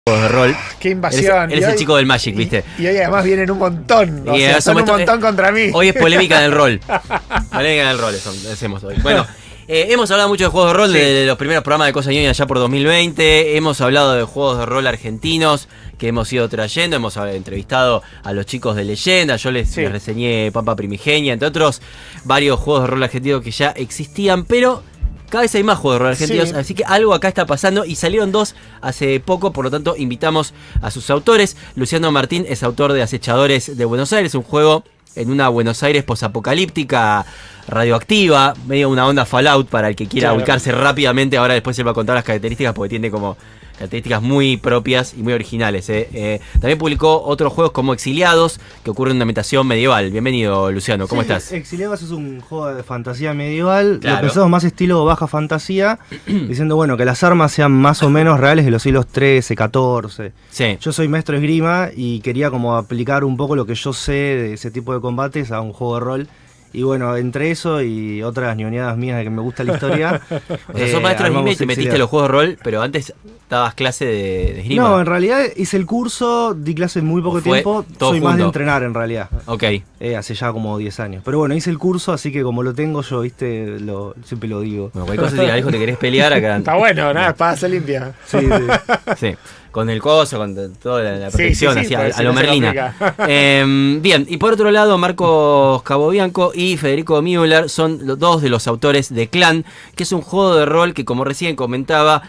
de rol. ¡Qué invasión! Él es el chico del Magic, ¿viste? Y hoy además vienen un montón. O sea, son un montón contra mí. Hoy es polémica del rol. Polémica del rol hacemos hoy. Bueno, hemos hablado mucho de juegos de rol, de los primeros programas de Cosa Ñoña allá por 2020. Hemos hablado de juegos de rol argentinos que hemos ido trayendo. Hemos entrevistado a los chicos de Leyenda. Yo les reseñé Pampa Primigenia, entre otros varios juegos de rol argentinos que ya existían, pero cada vez hay más juegos de rol argentinos, así que algo acá está pasando y salieron 2 hace poco, por lo tanto invitamos a sus autores. Luciano Martín es autor de Acechadores de Buenos Aires, un juego en una Buenos Aires posapocalíptica, radioactiva, medio una onda Fallout para el que quiera ubicarse rápidamente. Ahora después él va a contar las características porque tiene como características muy propias y muy originales. También publicó otros juegos como Exiliados, que ocurre en una ambientación medieval. Bienvenido, Luciano, ¿cómo estás? Exiliados es un juego de fantasía medieval. Lo pensamos más estilo baja fantasía, diciendo bueno que las armas sean más o menos reales de los siglos 13, 14. Sí. Yo soy maestro de esgrima y quería como aplicar un poco lo que yo sé de ese tipo de combates a un juego de rol. Y bueno, entre eso y otras ñoñadas mías de que me gusta la historia. O sea, sos maestro de esgrima y te metiste en los juegos de rol, pero antes dabas clase de esgrima. No, en realidad hice el curso, di clase en muy poco tiempo. Soy más de entrenar en realidad. Ok. Hace ya como 10 años. Pero bueno, hice el curso, así que como lo tengo yo, viste, siempre lo digo. Bueno, cualquier cosa te dijo, te querés pelear acá. Está bueno, nada, espada se limpia. Sí. Con el coso, con toda la protección, así a lo Merlina. Bien, y por otro lado, Marcos Cabobianco y Federico Müller son dos de los autores de Clan, que es un juego de rol que, como recién comentaba,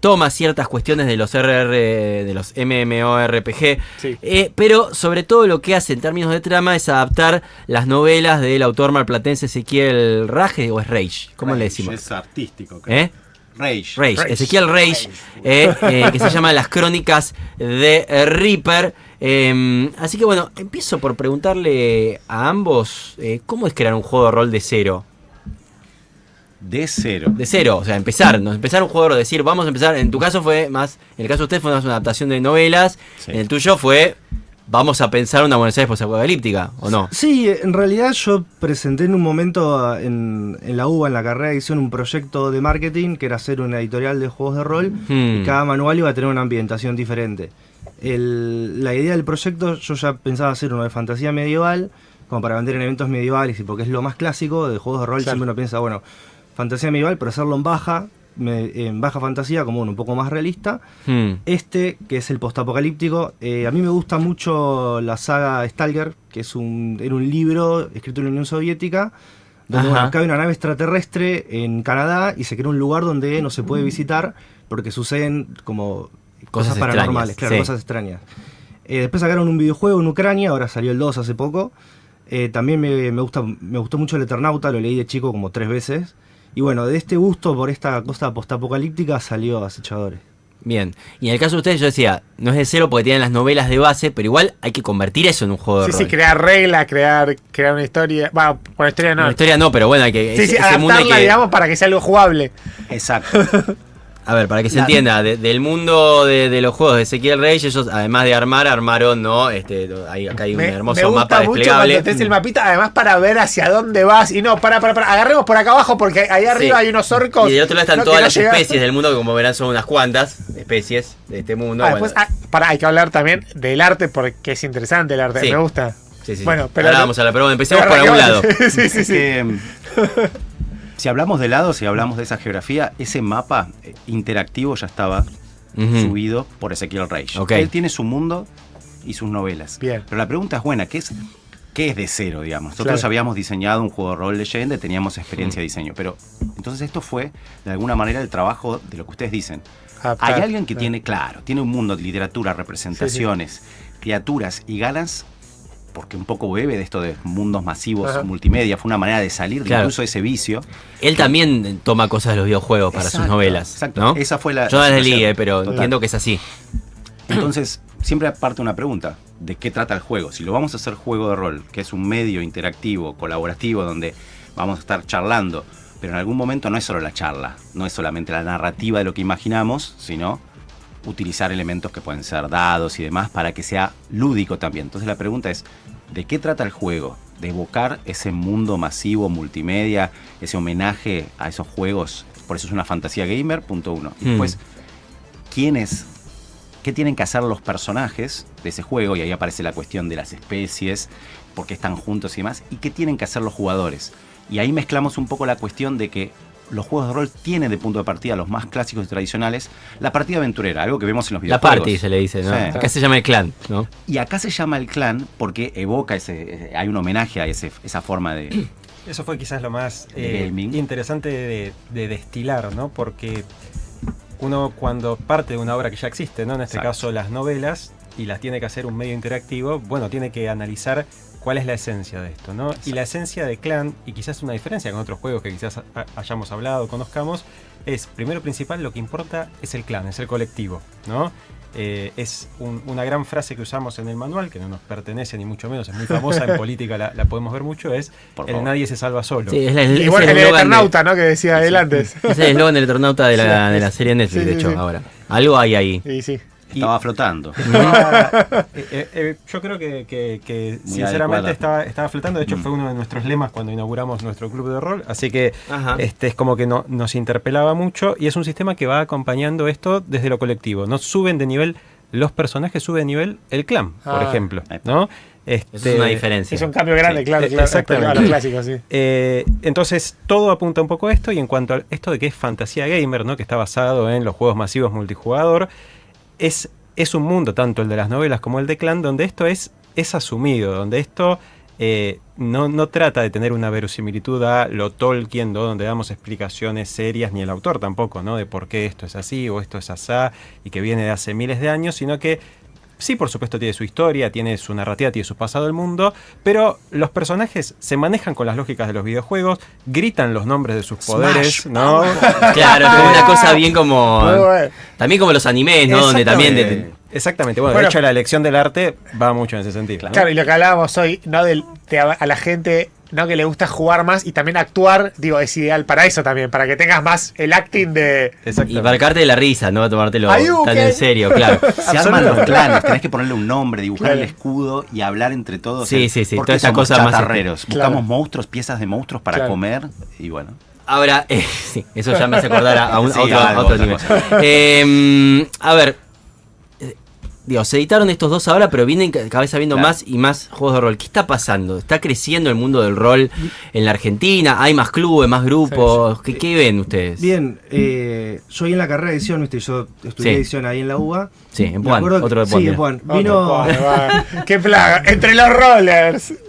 toma ciertas cuestiones de los de los MMORPG, pero sobre todo lo que hace en términos de trama es adaptar las novelas del autor marplatense Ezequiel Rage, o es Rage, ¿cómo le decimos? Es artístico, creo. Rage. Ezequiel Rage, que se llama Las Crónicas de Reaper. Así que bueno, empiezo por preguntarle a ambos, ¿cómo es crear un juego de rol de cero? De cero, o sea, empezar un juego de rol, decir, vamos a empezar. En tu caso fue más, en el caso de usted fue más una adaptación de novelas, en el tuyo fue, vamos a pensar una Buenos Aires posapocalíptica, ¿o no? Sí, en realidad yo presenté en un momento en la UBA, en la carrera de edición, un proyecto de marketing que era hacer una editorial de juegos de rol y cada manual iba a tener una ambientación diferente. La idea del proyecto, yo ya pensaba hacer uno de fantasía medieval, como para vender en eventos medievales y porque es lo más clásico de juegos de rol. Siempre uno piensa, bueno, fantasía medieval, pero hacerlo en baja fantasía, como un poco más realista. Que es el postapocalíptico. A mí me gusta mucho la saga Stalker, que era un libro escrito en la Unión Soviética, donde acá hay una nave extraterrestre en Canadá y se crea un lugar donde no se puede visitar porque suceden como cosas paranormales, cosas extrañas. Después sacaron un videojuego en Ucrania, ahora salió el 2 hace poco. También me gustó mucho el Eternauta, lo leí de chico como 3 veces. Y bueno, de este gusto por esta cosa postapocalíptica salió Acechadores. Bien, y en el caso de ustedes yo decía, no es de cero porque tienen las novelas de base, pero igual hay que convertir eso en un juego de rol. Sí, crear reglas, crear una historia. Bueno, una historia no. Una historia no, pero bueno, hay que... adaptarla, digamos, para que sea algo jugable. Exacto. A ver, para que se entienda, del mundo de los juegos de Ezequiel Reyes, ellos además de armaron, ¿no? Acá hay un hermoso mapa desplegable. Me gusta mucho cuando tenés el mapita, además para ver hacia dónde vas. Y no, agarremos por acá abajo porque ahí arriba hay unos orcos. Y del otro lado están todas las especies del mundo, que como verán son unas cuantas especies de este mundo. Después, hay que hablar también del arte porque es interesante el arte, me gusta. Sí. Bueno, pero ahora vamos a hablar, pero bueno, empecemos por algún lado. Si hablamos de lados, si hablamos de esa geografía, ese mapa interactivo ya estaba subido por Ezequiel Rage. Él tiene su mundo y sus novelas. Bien. Pero la pregunta es buena, ¿qué es de cero, digamos? Nosotros habíamos diseñado un juego de rol Leyenda y teníamos experiencia de diseño, pero entonces esto fue, de alguna manera, el trabajo de lo que ustedes dicen. Hay alguien que tiene un mundo de literatura, representaciones, criaturas y ganas, porque un poco bebe de esto de mundos masivos, multimedia, fue una manera de salir de incluso ese vicio. Él también toma cosas de los videojuegos para sus novelas. Exacto, ¿no? Esa fue la... Yo no las leí, pero entiendo que es así. Entonces, siempre parte una pregunta, ¿de qué trata el juego? Si lo vamos a hacer juego de rol, que es un medio interactivo, colaborativo, donde vamos a estar charlando, pero en algún momento no es solo la charla, no es solamente la narrativa de lo que imaginamos, sino utilizar elementos que pueden ser dados y demás para que sea lúdico también. Entonces la pregunta es, ¿de qué trata el juego? De evocar ese mundo masivo, multimedia, ese homenaje a esos juegos. Por eso es una fantasía gamer, punto uno. Y después, ¿quiénes qué tienen que hacer los personajes de ese juego, y ahí aparece la cuestión de las especies, por qué están juntos y demás, y qué tienen que hacer los jugadores. Y ahí mezclamos un poco la cuestión de que los juegos de rol tienen de punto de partida, los más clásicos y tradicionales, la partida aventurera, algo que vemos en los La videojuegos. party se le dice, ¿no? Sí. Acá se llama el clan, ¿no? Y acá se llama el clan porque evoca hay un homenaje a esa forma de... Eso fue quizás lo más Gaming. interesante de destilar, ¿no? Porque uno cuando parte de una obra que ya existe, ¿no? En este Exacto. caso las novelas, y las tiene que hacer un medio interactivo, bueno, tiene que analizar cuál es la esencia de esto, ¿no? Exacto. Y la esencia de Clan, y quizás una diferencia con otros juegos que quizás hayamos hablado, conozcamos, es, primero principal, lo que importa es el clan, es el colectivo, ¿no? Es una gran frase que usamos en el manual, que no nos pertenece ni mucho menos, es muy famosa, en política la podemos ver mucho, es Por el favor. nadie se salva solo. Sí, Igual es el eslogan Eternauta, ¿no? Que decía él antes. es el eslogan del Eternauta de la serie Netflix, Sí, de sí, hecho, sí. ahora. Algo hay ahí. Sí, sí. Estaba flotando. Yo creo que Muy sinceramente adecuada. estaba flotando. De hecho, fue uno de nuestros lemas cuando inauguramos nuestro club de rol. Así que Ajá. es como que nos interpelaba mucho. Y es un sistema que va acompañando esto desde lo colectivo. No suben de nivel los personajes, sube de nivel el clan, por Ah. ejemplo. Ahí está. ¿no? Eso es una diferencia. Es un cambio grande, Sí, claro, exactamente. a los clásicos, sí. Entonces todo apunta un poco a esto, y en cuanto a esto de que es fantasía gamer, ¿no? Que está basado en los juegos masivos multijugador, es un mundo, tanto el de las novelas como el de Clan, donde esto es asumido, donde esto no trata de tener una verosimilitud a lo Tolkien, ¿no? Donde damos explicaciones serias, ni el autor tampoco, ¿no? De por qué esto es así o esto es asá, y que viene de hace miles de años, sino que sí, por supuesto, tiene su historia, tiene su narrativa, tiene su pasado del mundo, pero los personajes se manejan con las lógicas de los videojuegos, gritan los nombres de sus poderes, ¿no? Claro, es como una cosa bien como. Muy bueno. También como los animes, ¿no? Donde también. Exactamente, bueno, Bueno, de hecho la elección del arte va mucho en ese sentido. ¿no? Claro, y lo que hablábamos hoy, ¿no? A la gente, ¿no? Que le gusta jugar más y también actuar, digo, es ideal para eso también, para que tengas más el acting de. Y Exactamente. para sacarte de la risa, no tomártelo Ayú, tan ¿qué? en serio, claro. Se arman los clanes, tenés que ponerle un nombre, dibujar Claro. el escudo y hablar entre todos. Sí, sí, sí, ¿Por toda qué esa somos cosa más- chatarreros? Claro. Buscamos monstruos, piezas de monstruos para Claro. comer y bueno. Ahora, sí, eso ya me hace acordar a Sí, otro otra nivel. cosa. A ver, digo, se editaron estos dos ahora, pero vienen cada vez habiendo Claro. más y más juegos de rol. ¿Qué está pasando? ¿Está creciendo el mundo del rol en la Argentina? ¿Hay más clubes, más grupos? ¿Qué ven ustedes? Bien, yo ahí en la carrera de edición, ¿viste? Yo estudié Sí. edición ahí en la UBA. Sí, en Me Puan, acuerdo que- otro de Puan. Sí, en mira. Puan. Otro Vino, Puan, va. Qué plaga. Entre los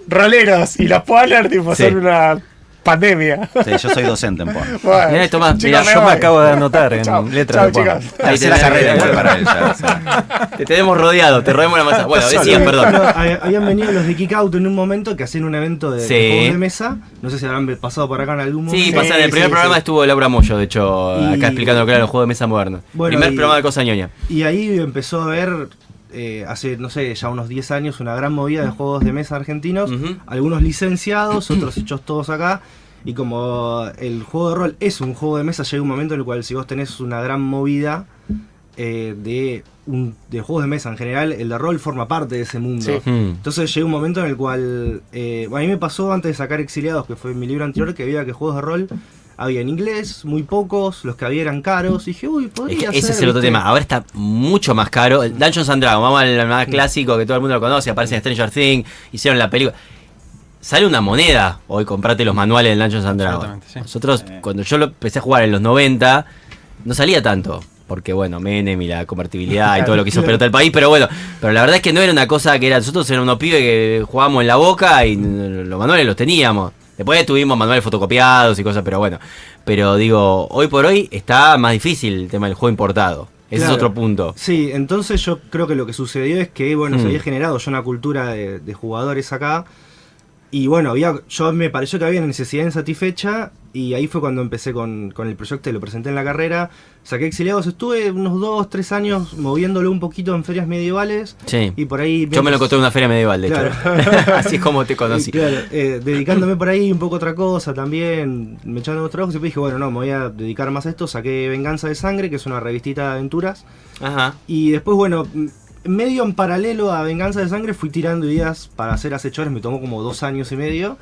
roleros y los Puaners, tipo, Sí. son una pandemia. Sí, yo soy docente en PON. Bueno, Mirá, Tomás, chicos, mirá, me Yo me voy. acabo de anotar en Chau, letras chau, de Puan. chicos. Ahí Tercera tenés- carrera igual para él. ya. Te tenemos rodeado, te rodeamos la masa. Bueno, decían, no, perdón. habían venido los de Kick Out en un momento que hacían un evento de Sí. juegos de mesa. No sé si habrán pasado por acá en algún momento. Sí, Sí, pasa, en el primer sí, programa sí. estuvo Laura Moyo, de hecho, Y- acá explicando claro los juegos de mesa modernos. Bueno, Primer y- programa de Cosa Ñoña. Y ahí empezó a ver, hace, no sé, ya unos 10 años, una gran movida de juegos de mesa argentinos. Ujú. Algunos licenciados, otros hechos todos acá. Y como el juego de rol es un juego de mesa, llega un momento en el cual si vos tenés una gran movida de juegos de mesa en general, el de rol forma parte de ese mundo. Sí. Entonces llega un momento en el cual, a mí me pasó antes de sacar Exiliados, que fue mi libro anterior, que veía que juegos de rol había en inglés, muy pocos, los que había eran caros, y dije, uy, Es podría que ese ser, es el otro ¿viste? tema. Ahora está mucho más caro. El Dungeons and Dragons, vamos al más clásico que todo el mundo lo conoce. Aparece en Stranger Things, hicieron la película. Sale una moneda hoy comprarte los manuales del Dungeons and Dragons. Absolutamente, sí. Nosotros, cuando yo lo empecé a jugar en los 90, no salía tanto. Porque bueno, Menem y la convertibilidad y todo lo que hizo pelota el país, pero bueno, pero la verdad es que no era una cosa que era, nosotros éramos unos pibes que jugábamos en la boca y los manuales los teníamos. Después tuvimos manuales fotocopiados y cosas, pero bueno. Pero digo, hoy por hoy está más difícil el tema del juego importado. Ese Claro. es otro punto. Sí, entonces yo creo que lo que sucedió es que, bueno, se Mm. había generado ya una cultura de jugadores acá. Y bueno, me pareció que había una necesidad insatisfecha. Y ahí fue cuando empecé con el proyecto y lo presenté en la carrera. Saqué Exiliados, estuve unos 2-3 años moviéndolo un poquito en ferias medievales. Sí. Y por ahí... Yo me lo encontré en una feria medieval, de Claro. hecho. Así es como te conocí. Claro, dedicándome por ahí un poco a otra cosa también, me echaron otros trabajos y después dije, bueno, no, me voy a dedicar más a esto. Saqué Venganza de Sangre, que es una revistita de aventuras. Ajá. Y después, bueno, medio en paralelo a Venganza de Sangre fui tirando ideas para hacer acechores, me tomó como 2 años y medio.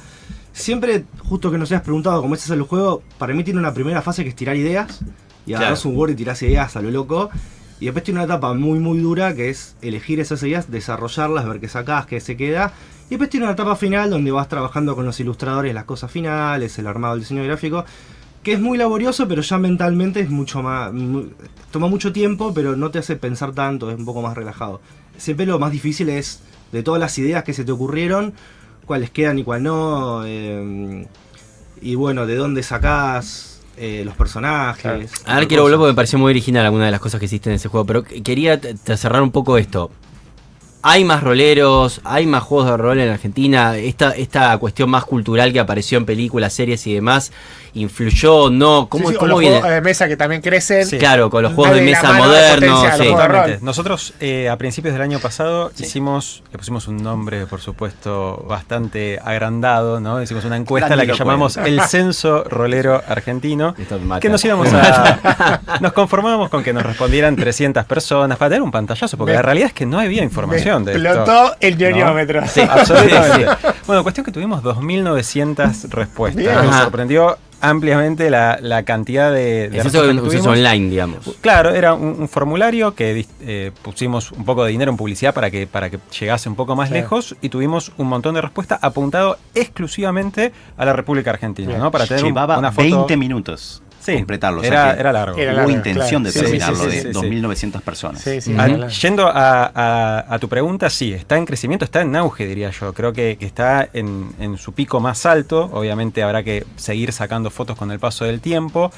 Siempre, justo que nos hayas preguntado cómo es el juego, para mí tiene una primera fase que es tirar ideas. Y agarrás Claro. un Word y tirás ideas a lo loco. Y después tiene una etapa muy muy dura que es elegir esas ideas, desarrollarlas, ver qué sacás, qué se queda. Y después tiene una etapa final donde vas trabajando con los ilustradores las cosas finales, el armado del diseño gráfico, que es muy laborioso, pero ya mentalmente es mucho más... toma mucho tiempo, pero no te hace pensar tanto, es un poco más relajado. Siempre lo más difícil es, de todas las ideas que se te ocurrieron, cuáles quedan y cuáles no. Y bueno, de dónde sacás los personajes. Ahora quiero volver porque me pareció muy original alguna de las cosas que hiciste en ese juego, pero quería cerrar un poco esto. ¿Hay más roleros? ¿Hay más juegos de rol en Argentina? Esta cuestión más cultural que apareció en películas, series y demás, ¿influyó? ¿No? ¿Cómo, Sí, sí, cómo los viene? juegos de mesa que también crecen. Sí. Claro, con los Va juegos de de la mesa mano de la modernos. potencia de los Sí. juegos de rol. Totalmente. Nosotros a principios del año pasado le pusimos un nombre, por supuesto, bastante agrandado, ¿no? Hicimos una encuesta, la que llamamos el Censo Rolero Argentino, Esto me mata. que nos nos conformábamos con que nos respondieran 300 personas para tener un pantallazo, porque la realidad es que no había información de esto. Explotó el ñoñómetro. Sí. Absolutamente. Bueno, cuestión que tuvimos 2.900 respuestas. Bien. Nos Ajá. sorprendió ampliamente la cantidad de Es eso respuestas que que un tuvimos. online, digamos. Claro, era un formulario que pusimos un poco de dinero en publicidad para que llegase un poco más Claro. lejos, y tuvimos un montón de respuestas apuntado exclusivamente a la República Argentina, Bien. ¿no? Para tener Llevaba una foto. 20 minutos Sí, completarlo. o sea que era largo. Era hubo largo, intención claro. de Sí, terminarlo sí, sí, de sí, sí. 2.900 personas. Sí, sí. Mm. claro. Yendo a tu pregunta, sí, está en crecimiento, está en auge, diría yo. Creo que está en su pico más alto. Obviamente habrá que seguir sacando fotos con el paso del tiempo.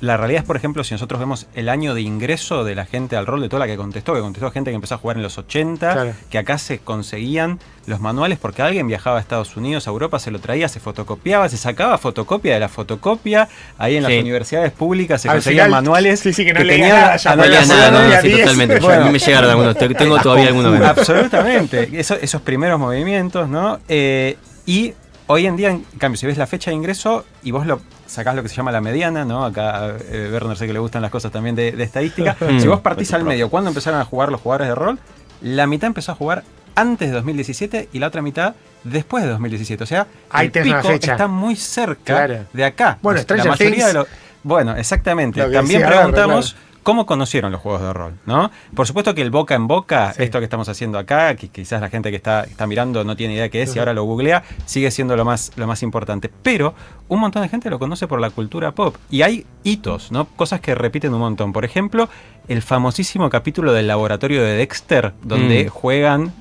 La realidad es, por ejemplo, si nosotros vemos el año de ingreso de la gente al rol, de toda la que contestó gente que empezó a jugar en los 80, Claro. que acá se conseguían los manuales porque alguien viajaba a Estados Unidos, a Europa, se lo traía, se fotocopiaba, se sacaba fotocopia de la fotocopia. Ahí en las Sí. universidades públicas se Al conseguían final, manuales. sí, que no leía tenían nada, ya No Bueno, leía la nada, fotocopia no, sí, 10. totalmente. Bueno. A mí me llegaron algunos, tengo todavía algunos. Absolutamente. Esos primeros movimientos, ¿no? Y hoy en día, en cambio, si ves la fecha de ingreso y vos sacás lo que se llama la mediana, ¿no? Acá Werner sé que le gustan las cosas también de estadística. Si vos partís al medio, ¿cuándo empezaron a jugar los jugadores de rol? La mitad empezó a jugar antes de 2017 y la otra mitad después de 2017. O sea, Ahí el tenés una pico fecha. está muy cerca Claro. de acá. Bueno, La Stranger mayoría Things. de los... Bueno, exactamente. Lo que También decía Werner, preguntamos... claro. ¿Cómo conocieron los juegos de rol? ¿No? Por supuesto que el boca en boca, Sí. esto que estamos haciendo acá, que quizás la gente que está mirando no tiene idea de qué es y ahora lo googlea, sigue siendo lo más importante. Pero un montón de gente lo conoce por la cultura pop. Y hay hitos, ¿no? Cosas que repiten un montón. Por ejemplo, el famosísimo capítulo del laboratorio de Dexter, donde juegan,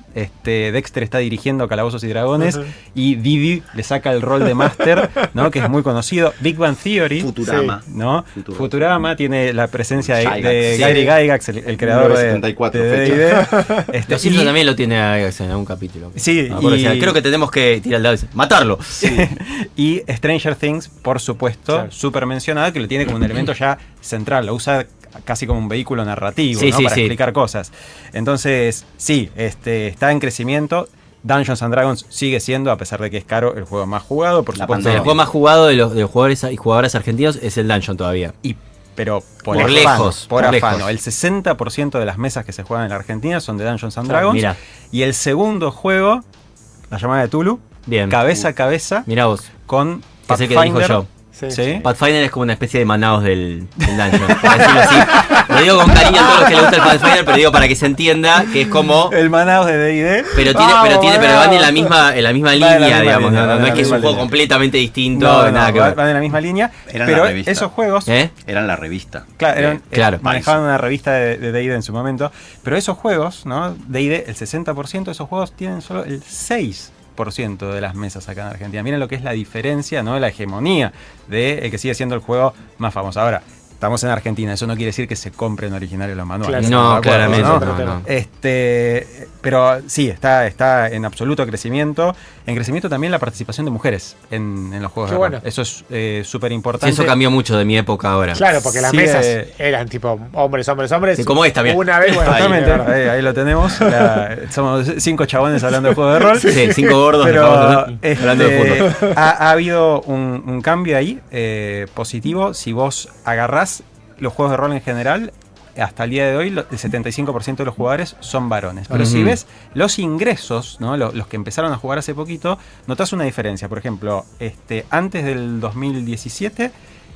Dexter está dirigiendo Calabozos y Dragones, y Didi le saca el rol de Master, ¿no? Que es muy conocido. Big Bang Theory. Futurama. ¿No? Futurama. Futurama tiene la presencia de Gygax. Gary Gygax, el creador de 1974 D&D. Los Simpsons también lo tiene en algún capítulo. Sí, Me acuerdo, y- decía, creo que tenemos que tirar el dado y decir, matarlo. Y Stranger Things, por supuesto, Claro. súper mencionada, que lo tiene como un elemento ya central, lo usa casi como un vehículo narrativo, Sí, ¿no? sí, Para sí. explicar cosas. Entonces, sí, está en crecimiento. Dungeons and Dragons sigue siendo, a pesar de que es caro, el juego más jugado, por La supuesto. El pandemia. juego más jugado de los jugadores y jugadoras argentinos es el Dungeon todavía. Pero por, Por afano, lejos, por por afano. lejos. El 60% de las mesas que se juegan en la Argentina son de Dungeons and Dragons. Mira, Y el segundo juego, la llamada de Tulu, bien. cabeza a cabeza, Mira vos, con que es el que dijo Pathfinder. yo. Sí. ¿Sí? Pathfinder es como una especie de Manaos del Dungeon, por decirlo así. Lo digo con cariño a todos los que les gusta el Pathfinder, pero digo para que se entienda que es como... El Manaos de D&D. Pero van en la misma línea, digamos. No es que es un juego completamente distinto, nada que ver. van en la misma línea. Eran pero la revista. esos juegos, ¿Eh? Eran la revista. claro, Claro. manejaban una revista de D&D en su momento. Pero esos juegos, ¿no? D&D, el 60% de esos juegos tienen solo el 6% de las mesas acá en Argentina. Miren lo que es la diferencia, ¿no? La hegemonía de el que sigue siendo el juego más famoso. Ahora, estamos en Argentina, eso no quiere decir que se compren originales los manuales. Claro. No, ¿De acuerdo, claramente. no? No. Pero sí, está en absoluto crecimiento. En crecimiento también la participación de mujeres en los juegos Qué de rol. bueno. Eso es súper Sí, importante. eso cambió mucho de mi época ahora. Claro, porque las Sigue- mesas eran tipo hombres. Sí, como esta, mira. Una vez, bueno, Totalmente, ahí, ¿verdad? ahí lo tenemos. Somos 5 chabones hablando de juegos de rol. Sí, 5 gordos Pero hablando de fútbol. ha habido un cambio ahí positivo. Si vos agarrás los juegos de rol en general, hasta el día de hoy el 75% de los jugadores son varones. Pero si Ujú. ves los ingresos, ¿no? Los que empezaron a jugar hace poquito, notas una diferencia. Por ejemplo, antes del 2017,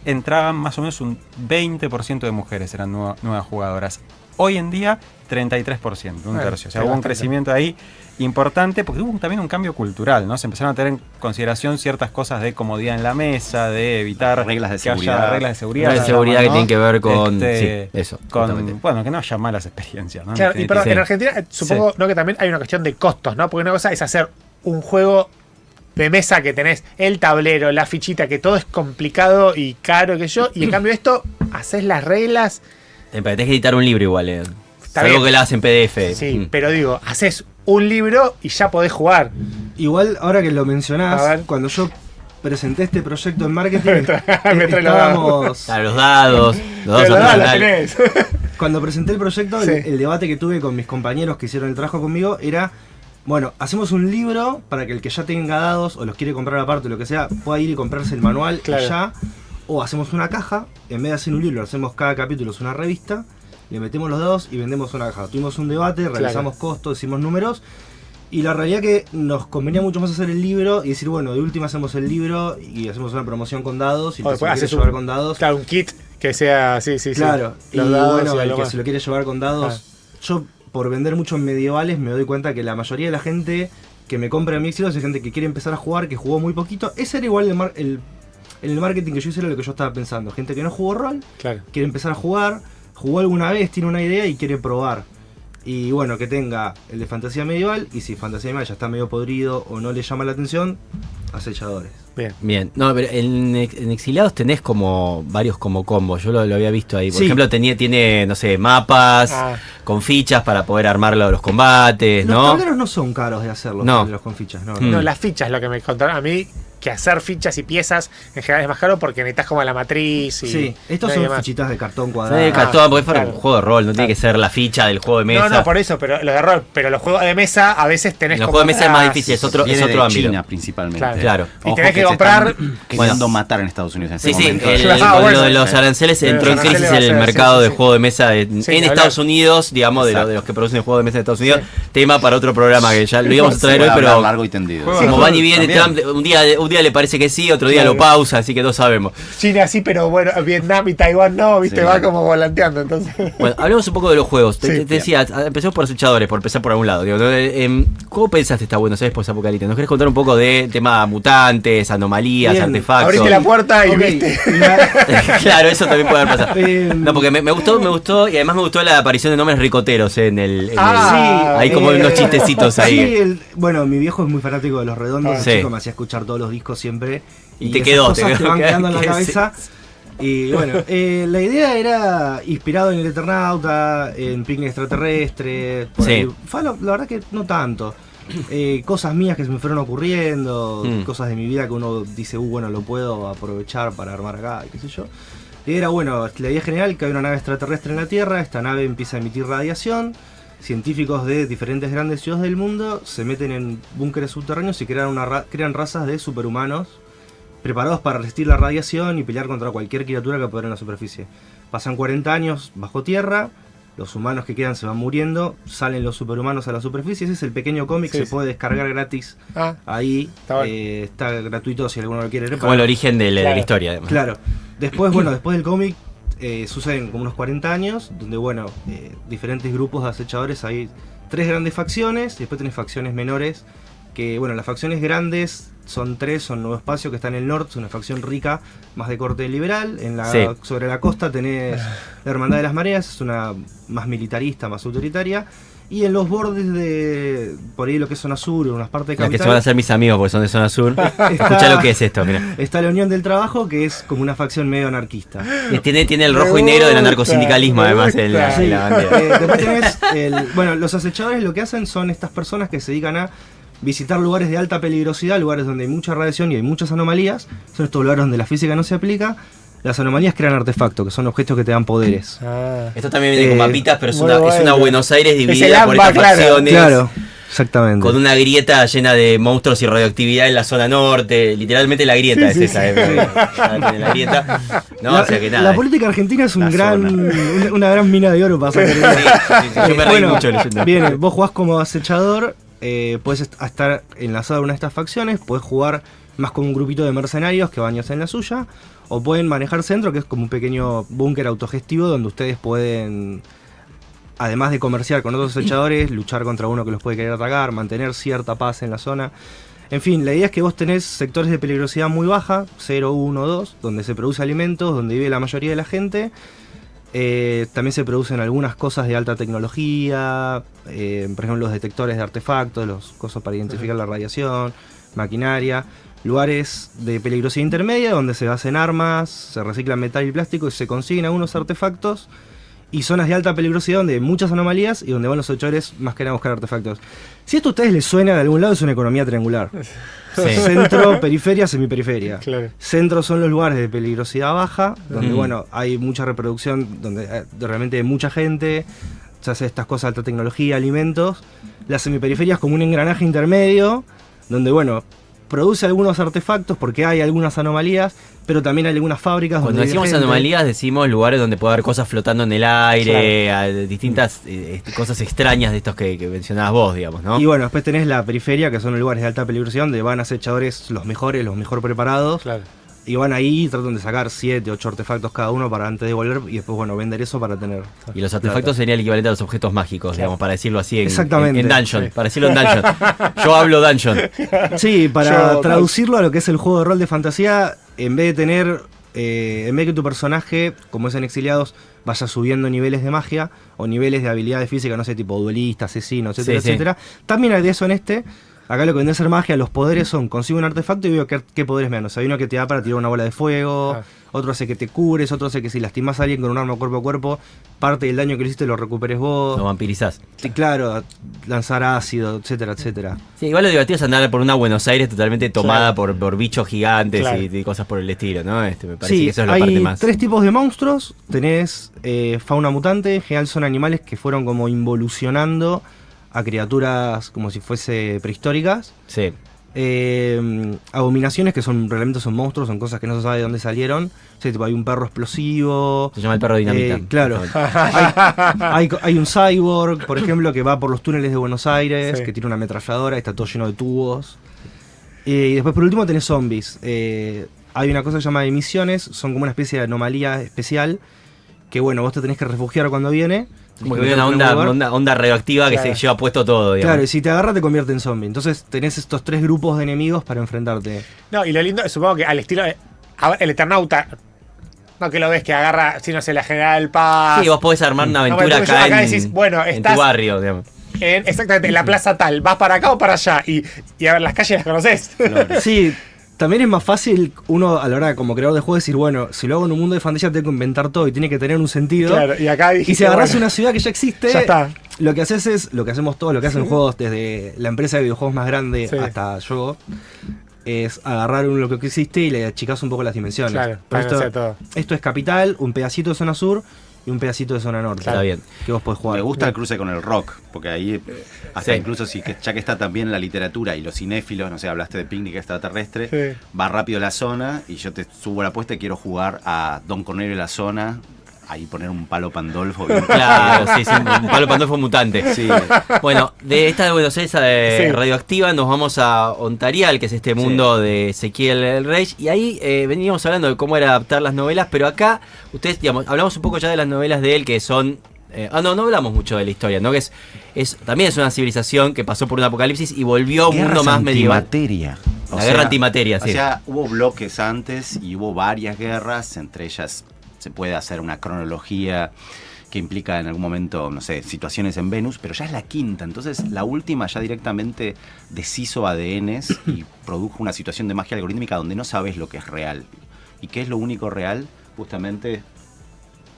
entraban más o menos un 20% de mujeres, eran nuevas jugadoras. Hoy en día, 33%, un tercio. O sea, hubo un crecimiento ahí importante porque hubo también un cambio cultural, ¿no? Se empezaron a tener en consideración ciertas cosas de comodidad en la mesa, de evitar reglas de que haya seguridad. reglas de seguridad. Reglas de seguridad ¿no? que tienen que ver con Sí, eso. bueno, que no haya malas experiencias, ¿no? Claro, y pero Sí. en Argentina supongo ¿no? que también hay una cuestión de costos, ¿no? Porque una cosa es hacer un juego de mesa que tenés el tablero, la fichita, que todo es complicado y caro, que yo, y en cambio esto, haces las reglas. Tenés que editar un libro igual. Está Algo bien. que lo haces en PDF. Sí, pero digo, haces un libro y ya podés jugar. Igual, ahora que lo A mencionás, ver. cuando yo presenté este proyecto en marketing, Me trae los estábamos... Claro, los dados. Los Pero dados la son tenés. Cuando presenté el proyecto, Sí. el debate que tuve con mis compañeros que hicieron el trabajo conmigo era, bueno, hacemos un libro para que el que ya tenga dados o los quiere comprar aparte o lo que sea, pueda ir y comprarse el manual Claro. y ya. O hacemos una caja, en vez de hacer un libro, hacemos cada capítulo, es una revista, le metemos los dados y vendemos una caja. Tuvimos un debate, realizamos costos, hicimos números. Y la realidad que nos convenía mucho más hacer el libro y decir, bueno, de última hacemos el libro y hacemos una promoción con dados y O el que se lo después quiere haces llevar un- con dados. Claro, un kit que sea, sí. Claro, Los y dados bueno, y el algo que más. se lo quiere llevar con dados. Yo, por vender mucho en medievales, me doy cuenta que la mayoría de la gente que me compra en mi Xerox es gente que quiere empezar a jugar, que jugó muy poquito. Ese era igual el marketing que yo hice, era lo que yo estaba pensando. Gente que no jugó rol, Claro. quiere empezar a jugar, jugó alguna vez, tiene una idea y quiere probar. Y bueno, que tenga el de fantasía medieval, y si fantasía medieval ya está medio podrido o no le llama la atención, acechadores. Bien. Bien, no, pero en Exiliados tenés como varios como combos, yo lo había visto ahí. Por Sí. ejemplo, tiene, no sé, mapas Ah. con fichas para poder armar los combates, Los ¿no? tableros no son caros de hacerlos, No. los con fichas, no. Mm. No, las fichas es lo que me contaron a mí, que hacer fichas y piezas en general es más caro porque necesitas como la matriz y. Sí, estos no hay son demás. fichitas de cartón Sí, cuadrado. cartón, porque es para claro. un juego de rol, no tiene Claro. que ser la ficha del juego de mesa. No, por eso, pero los de rol, pero los juegos de mesa a veces tenés En los como juegos de mesa es más las- difícil, es otro Viene de ámbito. China principalmente. Claro. Claro. Y Ojo tenés que se comprar- están queriendo matar en Estados Unidos en Sí, este sí, momento. lo de los aranceles Los entró en crisis aranceles va a en el ser, mercado sí, de sí. juego de mesa en Sí, ni Estados hablar. Unidos, digamos, de Exacto. los que producen juegos de mesa en Estados Unidos. Tema para otro programa que ya lo íbamos a traer Se hoy, va a hablar pero largo y tendido. Juego como van y viene también. Trump, un día le parece que sí, otro día Claro. lo pausa, así que no sabemos. China sí, pero bueno, Vietnam y Taiwán no, viste, Sí. va como volanteando, entonces. Bueno, hablemos un poco de los juegos. Te Sí. decía, empecemos por acechadores, por empezar por algún lado. Digo, ¿cómo pensaste esta Buenos Aires posapocalíptica? ¿Nos querés contar un poco de tema mutantes, anomalías, Bien. artefactos? Abriste la puerta y Ok, viste. Claro, eso también puede haber pasado. No, porque me gustó y además me gustó la aparición de nombres ricoteros en el. Ah, hay como unos chistecitos ahí. Sí, bueno, mi viejo es muy fanático de los redondos, Ah. de Sí. chico me hacía escuchar todos los discos siempre. Y te esas quedó, cosas te van quedando en la que cabeza. Y bueno, la idea era inspirado en el Eternauta, en Picnic Extraterrestre. Por Sí. ahí. Fue la verdad que no tanto. Cosas mías que se me fueron ocurriendo, cosas de mi vida que uno dice, bueno, lo puedo aprovechar para armar acá, y qué sé yo. Y era, bueno, la idea general que hay una nave extraterrestre en la Tierra, esta nave empieza a emitir radiación, científicos de diferentes grandes ciudades del mundo se meten en búnkeres subterráneos y crean razas de superhumanos preparados para resistir la radiación y pelear contra cualquier criatura que pueda en la superficie. Pasan 40 años bajo tierra, los humanos que quedan se van muriendo, salen los superhumanos a la superficie. Ese es el pequeño cómic, Sí, se sí. puede descargar gratis Ah, ahí, Está bueno. está gratuito si alguno lo quiere leer. Como el origen de la Claro. historia, además. Claro. Después, bueno, después del cómic suceden como unos 40 años, donde, bueno, diferentes grupos de acechadores, hay 3 grandes facciones, y después tenés facciones menores, que, bueno, las facciones grandes son 3, son Nuevo Espacio, que está en el norte, es una facción rica, más de corte liberal. Sí. Sobre la costa tenés la Hermandad de las Mareas, es una más militarista, más autoritaria. Y en los bordes de, por ahí lo que es zona sur, unas partes de Las que capital, se van a ser mis amigos porque son de zona sur. Escuchá lo que es esto, mira. está la Unión del Trabajo, que es como una facción medio anarquista. Tiene el Me rojo y negro del gusta, anarcosindicalismo, me además, en la, gusta. en la bandera. Después tenés bueno, los acechadores lo que hacen son estas personas que se dedican a visitar lugares de alta peligrosidad, lugares donde hay mucha radiación y hay muchas anomalías. Son estos lugares donde la física no se aplica. Las anomalías crean artefactos, que son objetos que te dan poderes. Ah. Esto también viene con mapitas, pero es muy una bueno. Buenos Aires Es dividida el por AMBA, estas claro. facciones. Claro, exactamente. Con una grieta llena de monstruos y radioactividad en la zona norte. Literalmente la grieta Sí, es sí, esa. sí. Tiene la grieta. No, la, o sea que la nada. política argentina es La una gran mina de oro para sacar Sí, sí, sí, yo me reí bueno, mucho leyendo. bien, vos jugás como acechador, puedes estar enlazado a una de estas facciones, puedes jugar más con un grupito de mercenarios que bañas en la suya, O pueden manejar centro, que es como un pequeño búnker autogestivo donde ustedes pueden, además de comerciar con otros acechadores, luchar contra uno que los puede querer atacar, mantener cierta paz en la zona. En fin, la idea es que vos tenés sectores de peligrosidad muy baja, 0, 1, 2, donde se produce alimentos, donde vive la mayoría de la gente. También se producen algunas cosas de alta tecnología, por ejemplo los detectores de artefactos, los cosas para identificar la radiación, maquinaria. Lugares de peligrosidad intermedia donde se hacen armas, se reciclan metal y plástico y se consiguen algunos artefactos. Y zonas de alta peligrosidad donde hay muchas anomalías y donde van los hechores más que nada a buscar artefactos. Si esto a ustedes les suena de algún lado, es una economía triangular. Sí. Centro, periferia, semiperiferia. Claro. Centro son los lugares de peligrosidad baja, donde bueno, hay mucha reproducción, donde realmente hay mucha gente, se hace estas cosas de alta tecnología, alimentos. La semiperiferia es como un engranaje intermedio, donde bueno, produce algunos artefactos porque hay algunas anomalías, pero también hay algunas fábricas. Cuando donde decimos vive gente. anomalías, decimos lugares donde puede haber cosas flotando en el aire, distintas cosas extrañas de estos que mencionabas vos, digamos, ¿no? Y bueno, después tenés la periferia, que son los lugares de alta peligrosidad, donde van acechadores los mejor preparados. Claro. Y van ahí y tratan de sacar 7, 8 artefactos cada uno para antes de volver y después, bueno, vender eso para tener. Y los artefactos serían el equivalente a los objetos mágicos, digamos, para decirlo así Exactamente. en Dungeon, Sí. para decirlo en Dungeon. Yo hablo Dungeon. Sí, para Yo- traducirlo a lo que es el juego de rol de fantasía, en vez de tener, en vez de que tu personaje, como es en Exiliados, vaya subiendo niveles de magia o niveles de habilidades físicas, no sé, tipo duelista, asesino, etcétera, Sí, sí. etcétera. También hay de eso en este. Acá lo que viene a ser magia, los poderes son, consigo un artefacto y veo qué poderes me dan. O sea, hay uno que te da para tirar una bola de fuego, Ah. otro hace que te cures, otro hace que si lastimas a alguien con un arma cuerpo a cuerpo, parte del daño que le hiciste lo recuperes vos. Lo vampirizás. Sí, claro, lanzar ácido, etcétera, etcétera. Sí, igual lo divertido es andar por una Buenos Aires totalmente tomada Claro. por bichos gigantes Claro. y cosas por el estilo, ¿no? Me parece Sí, que eso es la hay parte más. 3 tipos de monstruos. Tenés fauna mutante, en general son animales que fueron como involucionando a criaturas como si fuese prehistóricas. Sí. Abominaciones, que realmente son monstruos, son cosas que no se sabe de dónde salieron. Sí, tipo, hay un perro explosivo. Se llama el perro dinamita. Claro. hay un cyborg, por ejemplo, que va por los túneles de Buenos Aires, Sí. que tiene una ametralladora, está todo lleno de tubos. Y después, por último, tenés zombies. Hay una cosa que se llama emisiones, son como una especie de anomalía especial. Que bueno, vos te tenés que refugiar cuando viene. Como que Tenés viene que una tener un lugar. onda radioactiva que Claro. se lleva puesto todo, digamos. Claro, y si te agarra te convierte en zombie. Entonces tenés estos 3 grupos de enemigos para enfrentarte. No, y lo lindo, supongo que al estilo a ver, el Eternauta, no que lo ves que agarra, si no sé, la General Paz. Sí, vos podés armar una No, aventura porque acá, acá en, decís, bueno, en estás tu barrio, digamos. exactamente, en la plaza tal, vas para acá o para allá. Y a ver, las calles las conoces. Sí, también es más fácil uno a la hora como creador de juego decir, bueno, si lo hago en un mundo de fantasía tengo que inventar todo y tiene que tener un sentido. Claro, y acá dijiste, Y si agarras bueno, una ciudad que ya existe, ya está. lo que haces es, lo que hacemos todos, lo que hacen juegos desde la empresa de videojuegos más grande Sí. hasta yo, es agarrar lo que existe y le achicás un poco las dimensiones. Claro, Por para que no sea esto, todo. esto es capital, un pedacito de zona sur y un pedacito de zona norte. Está bien. Que vos podés jugar. Me gusta el cruce con el rock, porque ahí, hasta Sí. incluso ya que está también la literatura y los cinéfilos, no sé, hablaste de Picnic Extraterrestre, Sí. va rápido la zona y yo te subo la apuesta y quiero jugar a Don Cornelio y la zona, ahí poner un palo Pandolfo. bien Claro, sí, sí, un palo Pandolfo mutante. Sí. Bueno, de esta de Buenos Aires Sí. radioactiva nos vamos a Ontarial, que es este mundo de Ezequiel el Rey. Y ahí veníamos hablando de cómo era adaptar las novelas, pero acá, ustedes, digamos, hablamos un poco ya de las novelas de él, que son... no hablamos mucho de la historia, ¿no? Que también es una civilización que pasó por un apocalipsis y volvió a un mundo más medieval. Antimateria. La guerra antimateria, sí. O sea, hubo bloques antes y hubo varias guerras, entre ellas se puede hacer una cronología que implica en algún momento, no sé, situaciones en Venus, pero ya es la quinta, entonces la última ya directamente deshizo ADNs y produjo una situación de magia algorítmica donde no sabes lo que es real. ¿Y qué es lo único real? Justamente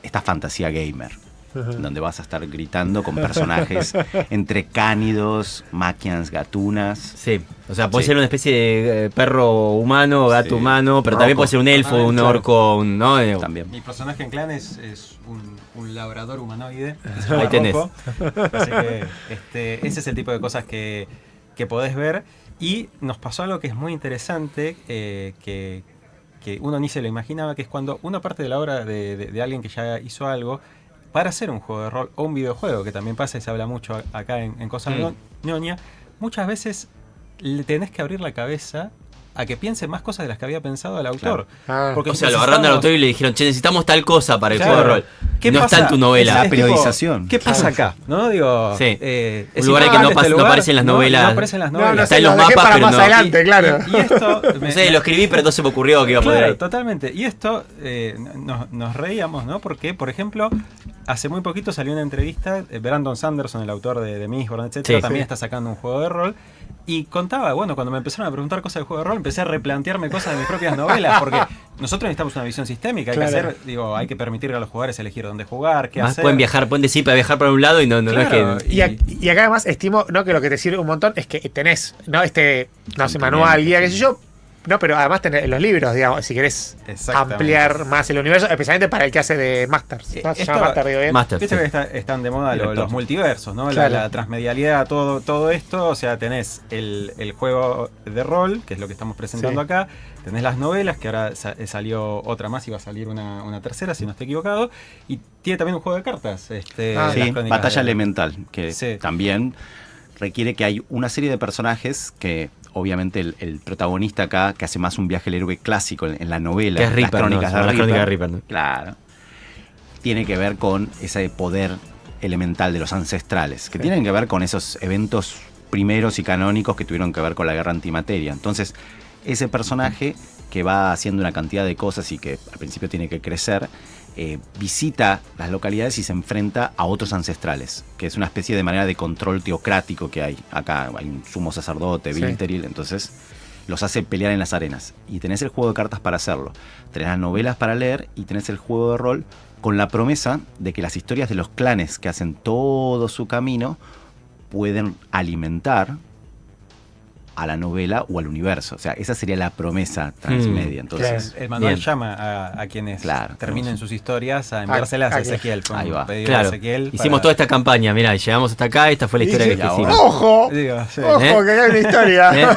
esta fantasía gamer, donde vas a estar gritando con personajes entre cánidos, máquinas gatunas. Sí, o sea, puede Sí. ser una especie de perro humano, gato Sí. humano, pero Roco. también puede ser un elfo, un Claro. orco, ¿no? También. Mi personaje en clan es un labrador humanoide. que se Ahí llama tenés. Rocco. Así que ese es el tipo de cosas que podés ver. Y nos pasó algo que es muy interesante, que uno ni se lo imaginaba, que es cuando una parte de la obra de alguien que ya hizo algo, para hacer un juego de rol o un videojuego, que también pasa y se habla mucho acá en Cosas Ñoña, muchas veces le tenés que abrir la cabeza a que piense más cosas de las que había pensado el autor. Ah. Porque O sea, lo agarraron al autor y le dijeron, che, necesitamos tal cosa para el Claro. juego de rol. ¿Qué No pasa? está en tu novela. La tipo, periodización. ¿Qué pasa acá? ¿No? Digo, Sí. es Un lugar que no importante pasa- no aparece en las novelas. No aparece en las No, novelas. no Está sé, en los lo dejé mapas, para pero más no. adelante, claro. Y esto... No sé, lo escribí, pero no se me ocurrió que iba a poner Claro, ahí. totalmente. Y esto nos reíamos, ¿no? Porque, por ejemplo, hace muy poquito salió una entrevista, Brandon Sanderson, el autor de Mistborn, etcétera, Sí. también está sacando un juego de rol. Y contaba, bueno, cuando me empezaron a preguntar cosas del juego de rol, empecé a replantearme cosas de mis propias novelas, porque nosotros necesitamos una visión sistémica, hay Claro. que hacer, digo, hay que permitirle a los jugadores elegir dónde jugar, qué Más hacer. pueden viajar, pueden decir para viajar para un lado y no Claro, es que. Y acá además estimo, ¿no? Que lo que te sirve un montón es que tenés, ¿no? No sé, Complemento, manual, guía, qué sí. sé yo. No, pero además tenés los libros, digamos, si querés Exactamente. ampliar más el universo, especialmente para el que hace de Masters. ¿no? Se Esto- llama Master, digo bien. Master, Viste sí. que están de moda Director. los multiversos, ¿no? Claro. La transmedialidad, todo esto. O sea, tenés el juego de rol, que es lo que estamos presentando Sí. acá. Tenés las novelas, que ahora salió otra más y va a salir una tercera, si no estoy equivocado. Y tiene también un juego de cartas. Ah, Las Sí, crónicas Batalla de- Elemental, que Sí. también requiere que hay una serie de personajes que obviamente el protagonista acá, que hace más un viaje al héroe clásico en la novela, Que es las Reaper, crónicas ¿no? de Las Reaper, crónicas de Reaper, ¿no? claro, tiene que ver con ese poder elemental de los ancestrales, que tienen que ver con esos eventos primeros y canónicos que tuvieron que ver con la guerra antimateria. Entonces, ese personaje que va haciendo una cantidad de cosas y que al principio tiene que crecer, visita las localidades y se enfrenta a otros ancestrales, que es una especie de manera de control teocrático que hay. Acá hay un sumo sacerdote, Sí. Vilteril, entonces los hace pelear en las arenas. Y tenés el juego de cartas para hacerlo. Tenés las novelas para leer y tenés el juego de rol con la promesa de que las historias de los clanes que hacen todo su camino pueden alimentar a la novela o al universo. O sea, esa sería la promesa transmedia. Entonces, El manual Bien. llama a quienes Claro, terminen hermoso. sus historias a enviárselas a Ezequiel. Fue un Ahí va. pedido de Claro. Ezequiel Hicimos para- toda esta campaña, mirá, y llegamos hasta acá, esta fue la historia que Y ahora- hicimos. ¡Ojo! Digo, sí. ¡Ojo! ¿Eh? Que acá hay una historia. ¿Eh?